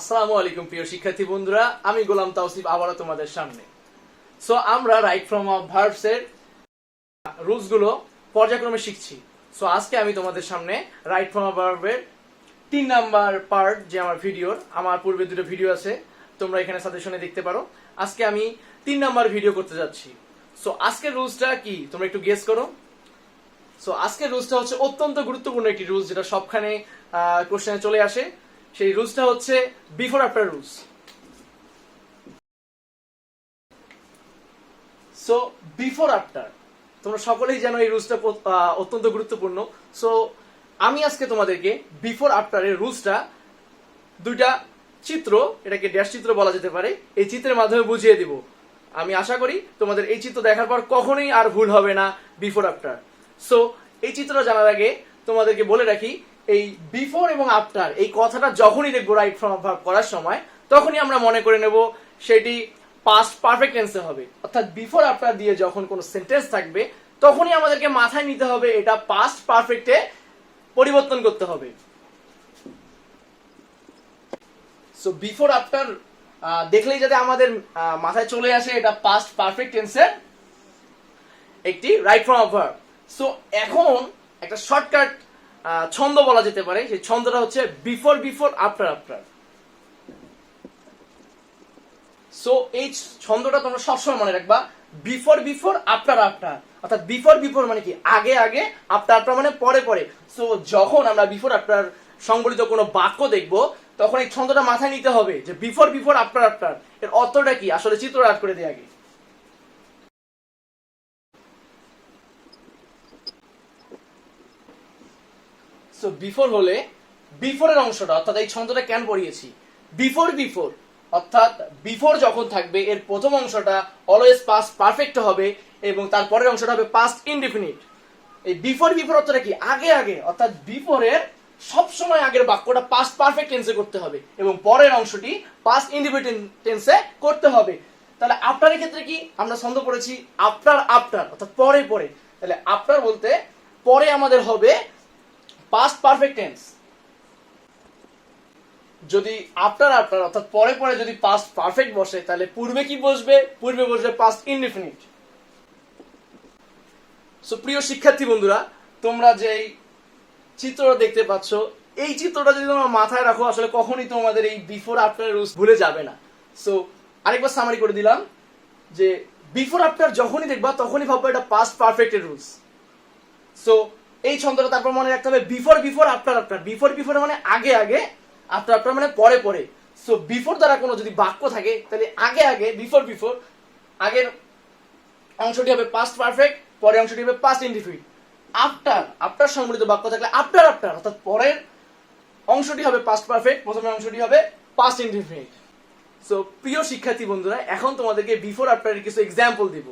আসসালামু আলাইকুম প্রিয় শিক্ষার্থী বন্ধুরা, আমি গোলাম তাওসিফ আবারও তোমাদের সামনে। সো আমরা রাইট ফ্রম অফ ভার্বস এর রুলস গুলো পর্যায়ক্রমে শিখছি। সো আজকে আমি তোমাদের সামনে রাইট ফ্রম অফ ভার্বের 3 নাম্বার পার্ট, যে আমার ভিডিওর, আমার পূর্বে দুটো ভিডিও আছে, তোমরা এখানে সাজেশনে দেখতে পারো। আজকে আমি 3 নাম্বার ভিডিও করতে যাচ্ছি। সো আজকের রুলসটা কি তোমরা একটু গেস করো। সো আজকের রুলসটা হচ্ছে অত্যন্ত গুরুত্বপূর্ণ একটি রুলস, যেটা সবখানে কোশ্চেনে চলে আসে। সেই রুলসটা হচ্ছে before after rules. So before after, তোমরা সকলেই জানো এই রুলসটা অত্যন্ত গুরুত্বপূর্ণ। সো আমি আজকে তোমাদেরকে বিফোর আফটার এর রুলসটা দুইটা চিত্র, এটাকে ড্যাশ চিত্র বলা যেতে পারে, এই চিত্রের মাধ্যমে বুঝিয়ে দিব। আমি আশা করি তোমাদের এই চিত্র দেখার পর কখনোই আর ভুল হবে না বিফোর আফটার। সো এই চিত্রটা জানার আগে তোমাদেরকে বলে রাখি, এই বিফোর এবং আফটার এই কথাটা যখনই দেখবো রাইট ফ্রম ভার্ব করার সময়, তখনই আমরা মনে করে নেব সেটি পাস্ট পারফেক্ট টেন্সে হবে। অর্থাৎ বিফোর আফটার দিয়ে যখন কোনো সেন্টেন্স থাকবে, তখনই আমাদেরকে মাথায় নিতে হবে এটা পাস্ট পারফেক্টে পরিবর্তন করতে হবে। সো বিফোর আফটার দেখলেই যাতে আমাদের মাথায় চলে আসে এটা পাস্ট পারফেক্ট টেন্সের একটি রাইট ফ্রম ভার্ব। সো এখন একটা শর্টকাট ছন্দ বলা যেতে পারে, সেই ছন্দটা হচ্ছে before before after after. So এই ছন্দটা তোমরা সবসময় মনে রাখবা, বিফোর বিফোর আফটার আফটার। অর্থাৎ বিফোর বিফোর মানে কি আগে আগে, আফটার আফটার মানে পরে পরে। সো যখন আমরা বিফোর আফটার সংবলিত কোনো বাক্য দেখবো, তখন এই ছন্দটা মাথায় নিতে হবে যে বিফোর বিফোর আফটার আফটার এর অর্থটা কি। আসলে চিত্র আট করে দিই আগে। সো বিফোর হলে বিফোরের অংশটা, অর্থাৎ এই ছন্দটা কেন পড়িয়েছি, বিফোর বিফোর অর্থাৎ বিফোর যখন থাকবে এর প্রথম অংশটা অলওয়েজ পাস্ট পারফেক্ট হবে এবং তারপরের অংশটা হবে পাস্ট ইনডিফিনিট। এই বিফোর বিফোর অর্থটা কি আগে আগে, অর্থাৎ বিফোরের সবসময় আগের বাক্যটা পাস্ট পারফেক্ট টেন্সে করতে হবে এবং পরের অংশটি পাস্ট ইনডিফিনিট টেন্সে করতে হবে। তাহলে আফটারের ক্ষেত্রে কি আমরা ছন্দ পড়েছি আফটার আফটার, অর্থাৎ পরে পরে। তাহলে আফটার বলতে পরে আমাদের হবে পাস্ট পারফেক্ট টেন্স। যদি আফটার আফটার অর্থাৎ পরে পরে যদি পাস্ট পারফেক্ট বসে, তাহলে পূর্বে কি বসবে? পূর্বে বসবে পাস্ট ইনডিফিনিট। সো প্রিয় শিক্ষার্থী বন্ধুরা, তোমরা যে চিত্রটা দেখতে পাচ্ছ, এই চিত্রটা যদি তোমরা মাথায় রাখো, আসলে কখনই তোমাদের এই বিফোর আফটার রুলস ভুলে যাবে না। সো আরেকবার সামারি করে দিলাম যে বিফোর আফটার যখনই দেখবা, তখনই ভাববো এটা পাস্ট পারফেক্ট এর রুলস। সো এই ছন্দটা তারপর মনে রাখতে হবে before before after after. Before before মানে আগে আগে, আফটার আফটার মানে পরে পরে। সো বিফোর দ্বারা কোনো যদি বাক্য থাকে, তাহলে আগে আগে বিফোর বিফোর, আগের অংশটি হবে পাস্ট পারফেক্ট, পরের অংশটি হবে পাস্ট ইনডিফিনিট। আফটার আফটার সংবলিত বাক্য থাকলে আফটার আফটার অর্থাৎ পরের অংশটি হবে পাস্ট পারফেক্ট, প্রথমের অংশটি হবে পাস্ট ইনডিফিনিট। সো প্রিয় শিক্ষার্থী বন্ধুরা, এখন তোমাদেরকে বিফোর আফটারের কিছু এক্সাম্পল দিব।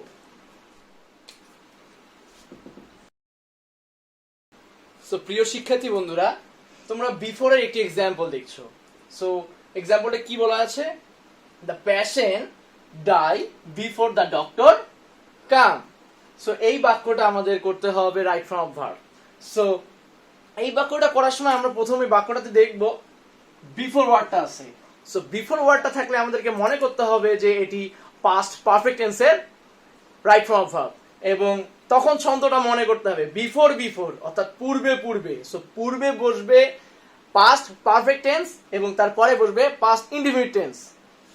সো প্রিয় শিক্ষার্থী বন্ধুরা, তোমরা বিফোরের একটি এক্সাম্পল দেখছো। সো এক্সাম্পলটা কি বলা আছে? The patient die before the doctor come. So এই বাক্যটা আমাদের করতে হবে রাইট ফ্রম ভার্ব। সো এই বাক্যটা করার সময় আমরা প্রথমে বাক্যটাতে দেখব বিফোর ওয়ার্ডটা আছে। সো বিফোর ওয়ার্ডটা থাকলে আমাদেরকে মনে করতে হবে যে এটি পাস্ট পারফেক্ট টেন্সের রাইট ফ্রম ভার্ব, এবং তখন ছন্দটা মনে করতে হবে বিফোর বিফোর অর্থাৎ পূর্বে পূর্বে। সো পূর্বে বসবে পাস্ট পারফেক্ট টেন্স এবং তারপরে বসবে পাস্ট ইনডিফিনিট টেন্স।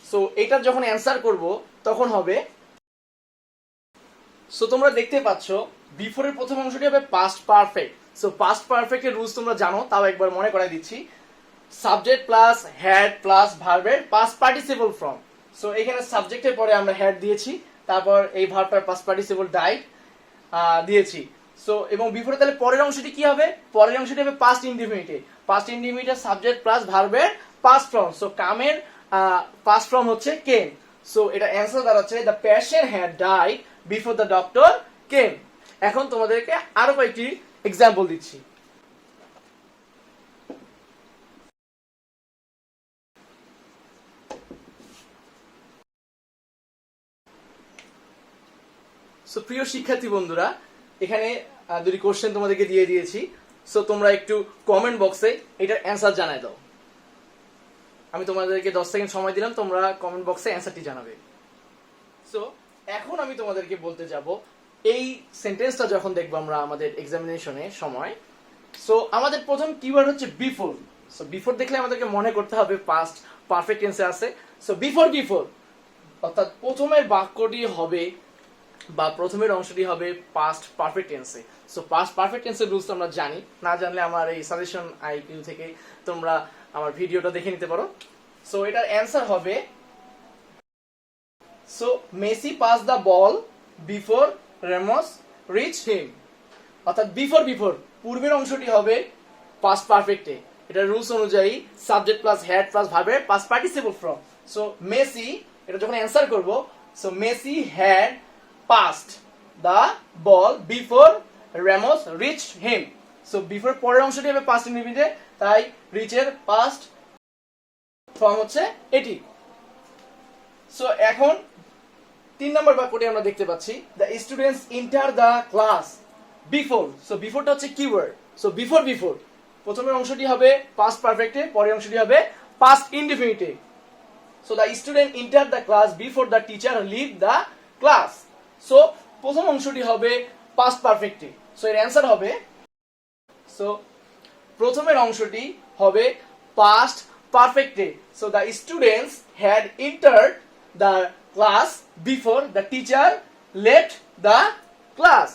সো এটার যখন অ্যান্সার করব তখন হবে, সো তোমরা দেখতে পাচ্ছ বিফোরের প্রথম অংশটি হবে পাস্ট পারফেক্ট। সো পাস্ট পারফেক্টের রুলস তোমরা জানো, তাও একবার মনে করাই দিচ্ছি। সাবজেক্ট প্লাস হ্যাড প্লাস ভার্বের পাস্ট পার্টিসিপল ফর্ম। সো এখানে সাবজেক্টের পরে আমরা হ্যাড দিয়েছি, তারপর এই ভার্বটার পাস্ট পার্টিসিপল ডাইড দিয়েছি। সো এবং বিফোরে তাহলে পরের অংশটি কি হবে? পরের অংশটি হবে পাস্ট ইনডিফিনিটে। পাস্ট ইনডিফিনিটের সাবজেক্ট প্লাস ভার্বের পাস্ট ফর্ম। সো কামের পাস্ট ফর্ম হচ্ছে কেম। সো এটা অ্যান্সার দাঁড়াচ্ছে the patient had died before the doctor came. এখন তোমাদেরকে আরো কয়েকটি এক্সাম্পল দিচ্ছি। সো প্রিয় শিক্ষার্থী বন্ধুরা, এখানে দুটি কোশ্চেন তোমাদেরকে দিয়ে দিয়েছি। সো তোমরা একটু কমেন্ট বক্সে এটার অ্যান্সার জানাই দাও। আমি তোমাদেরকে 10 সেকেন্ড সময় দিলাম, তোমরা কমেন্ট বক্সে অ্যান্সারটি জানাবে। সো এখন আমি তোমাদেরকে বলতে যাব এই সেন্টেন্সটা যখন দেখবো আমরা আমাদের এক্সামিনেশনে সময়, সো আমাদের প্রথম কিওয়ার্ড হচ্ছে বিফোর। সো বিফোর দেখলে আমাদেরকে মনে করতে হবে পাস্ট পারফেক্ট টেন্সে আছে। সো বিফোর বিফোর অর্থাৎ প্রথমের বাক্যটি হবে বা প্রথমের অংশটি হবে পাস্ট পারফেক্ট টেন্সে। সো পাস্ট পারফেক্ট টেন্সের রুলস আমরা জানি, না জানলে আমার এই সাজেশন আইকিউ থেকে তোমরা আমার ভিডিওটা দেখে নিতে পারো। সো এটার অ্যান্সার হবে, so Messi pass the ball before Remus reach him. অর্থাৎ বিফোর বিফোর পূর্বের অংশটি হবে পাস্ট পারফেক্টে। এটা রুলস অনুযায়ী সাবজেক্ট প্লাস হ্যাড প্লাস ভার্বের past participle form. So Messi, এটা যখন অ্যান্সার করব, so Messi had passed the ball before Remus reach him. So before পরের অংশটি হবে পাস্ট ইনডিফিনিটে, তাই রিচের পাস্ট ফর্ম হচ্ছে এটি। সো এখন 3 নম্বর বাক্যটি আমরা দেখতে পাচ্ছি, the students enter the class before. So বিফোরটা হচ্ছে কিওয়ার্ড। সো বিফোর বিফোর প্রথমের অংশটি হবে পাস্ট পারফেক্টে, পরের অংশটি হবে পাস্ট ইনডিফিনিটে। So the student enter the class before the teacher leave the class. So প্রথম অংশটি হবে পাস্ট পারফেক্টে। সো এর অ্যান্সার হবে, সো প্রথমের অংশটি হবে পাস্ট পারফেক্টে। So the students had entered the class before the teacher left the class.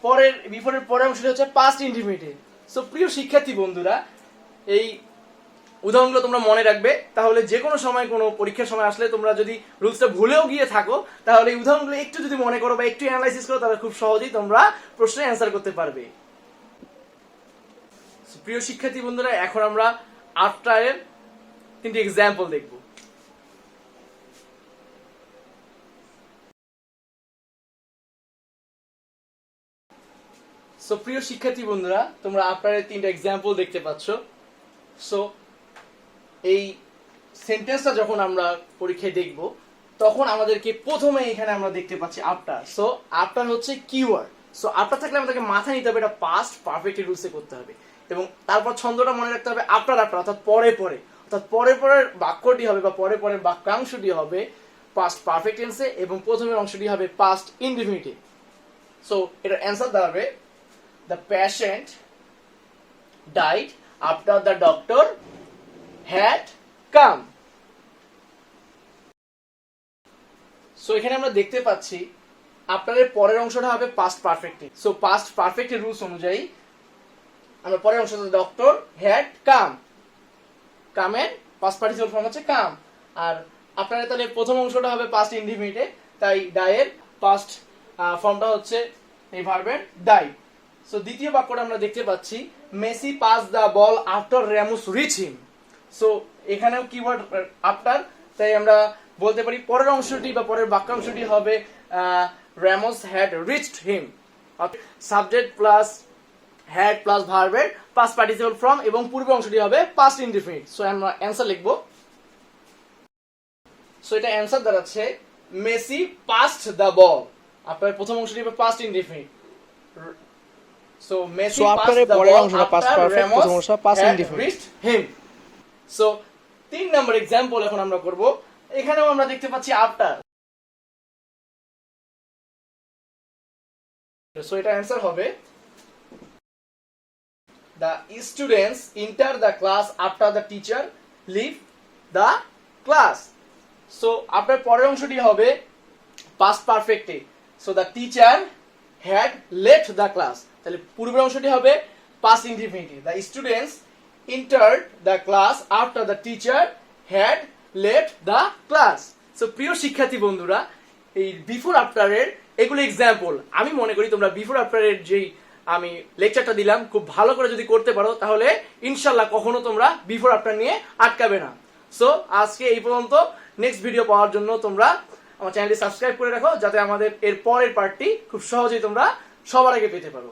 পরের বিফোরের পরের অংশটি হচ্ছে পাস্ট ইনডিফিনিটে। সো প্রিয় শিক্ষার্থী বন্ধুরা, এই উদাহরণগুলো তোমরা মনে রাখবে, তাহলে যে কোনো সময় কোনো পরীক্ষার সময় আসলে তোমরা যদি রুলসটা ভুলেও গিয়ে থাকো, তাহলে এই উদাহরণগুলো একটু যদি মনে করো বা একটু অ্যানালাইসিস করো, তাহলে খুব সহজেই তোমরা প্রশ্নের অ্যান্সার করতে পারবে। প্রিয় শিক্ষার্থী বন্ধুরা, এখন আমরা আফটারের 3টি এক্সাম্পল দেখব। সো প্রিয় শিক্ষার্থী বন্ধুরা, তোমরা আফটারের 3টা এক্সাম্পল দেখতে পাচ্ছ। সো এই সেন্টেন্সটা যখন আমরা পরীক্ষায় দেখব, তখন আমাদেরকে প্রথমে এখানে আমরা দেখতে পাচ্ছি আফটার। সো আফটার হচ্ছে কিওয়ার্ড। সো আফটার থাকলে আমাদেরকে মাথায় নিতে হবে এটা পাস্ট পারফেক্ট রুলসে করতে হবে, এবং তারপর ছন্দটা মনে রাখতে হবে আফটার আফটার, অর্থাৎ পরে পরে, অর্থাৎ পরে পরের বাক্যটি হবে বা পরে পরের বাক্যাংশটি হবে পাস্ট পারফেক্ট টেন্সে এবং প্রথমের অংশটি হবে পাস্ট ইনডিফিনিটে। সো এটার অ্যান্সার দাঁড়াবে, the patient died after the doctor had come. So এখানে আমরা দেখতে পাচ্ছি আপনাদের পরের অংশটা হবে পাস্ট পারফেক্টে। সো পাস্ট পারফেক্টের রুলস অনুযায়ী আমরা পরের অংশটা ডক্টর হ্যাড কাম, কামের পাস্ট পার্টিসিপল ফর্ম হচ্ছে কাম। আর আপনাদের তাহলে প্রথম অংশটা হবে পাস্ট ইনডিফিনিটে, তাই ডাইয়ের পাস্ট ফর্মটা হচ্ছে এই ভার্বের ডাই। সো দ্বিতীয় বাক্যটা আমরা দেখতে পাচ্ছি, Messi pass the ball after Remus reach him. So এখানেও কিওয়ার্ড আফটার, তাই আমরা বলতে পারি পরের অংশটি বা পরের বাক্যাংশটি হবে Remus had reached him. Subject plus had plus ভার্বের পাস্ট পার্টিসিপল ফর্ম এবং পূর্বের অংশটি হবে পাস্ট ইনডিফিনিট। সো আমরা অ্যান্সার লিখব। সো এটা অ্যান্সার দাঁড়াচ্ছে মেসি পাসড দ্য বল। আপনার প্রথম অংশটি হবে past indefinite. So Messi passed the ball after Ramos had reached him. So 3 number example এখন আমরা করব। এখানেও আমরা দেখতে পাচ্ছি আফটার। সো এটা অ্যান্সার হবে, the students enter the class after the teacher leave the class. So আপনার পরের অংশটি হবে পাস্ট পারফেক্টে। So the teacher had left the class, তাহলে পূর্বের অংশটি হবে past indefinitive. The students entered the class after the teacher had left the class. So প্রিয় শিক্ষার্থী বন্ধুরা, এই বিফোর আফটারের এগুলো এক্সাম্পল। আমি মনে করি তোমরা বিফোর আফটারের যেই আমি লেকচারটা দিলাম খুব ভালো করে যদি করতে পারো, তাহলে ইনশাল্লাহ কখনো তোমরা বিফোর আফটার নিয়ে আটকাবে না। সো আজকে এই পর্যন্ত। নেক্সট ভিডিও পাওয়ার জন্য তোমরা আমার চ্যানেলটি সাবস্ক্রাইব করে রাখো, যাতে আমাদের এর পরের পার্টটি খুব সহজেই তোমরা সবার আগে পেতে পারো।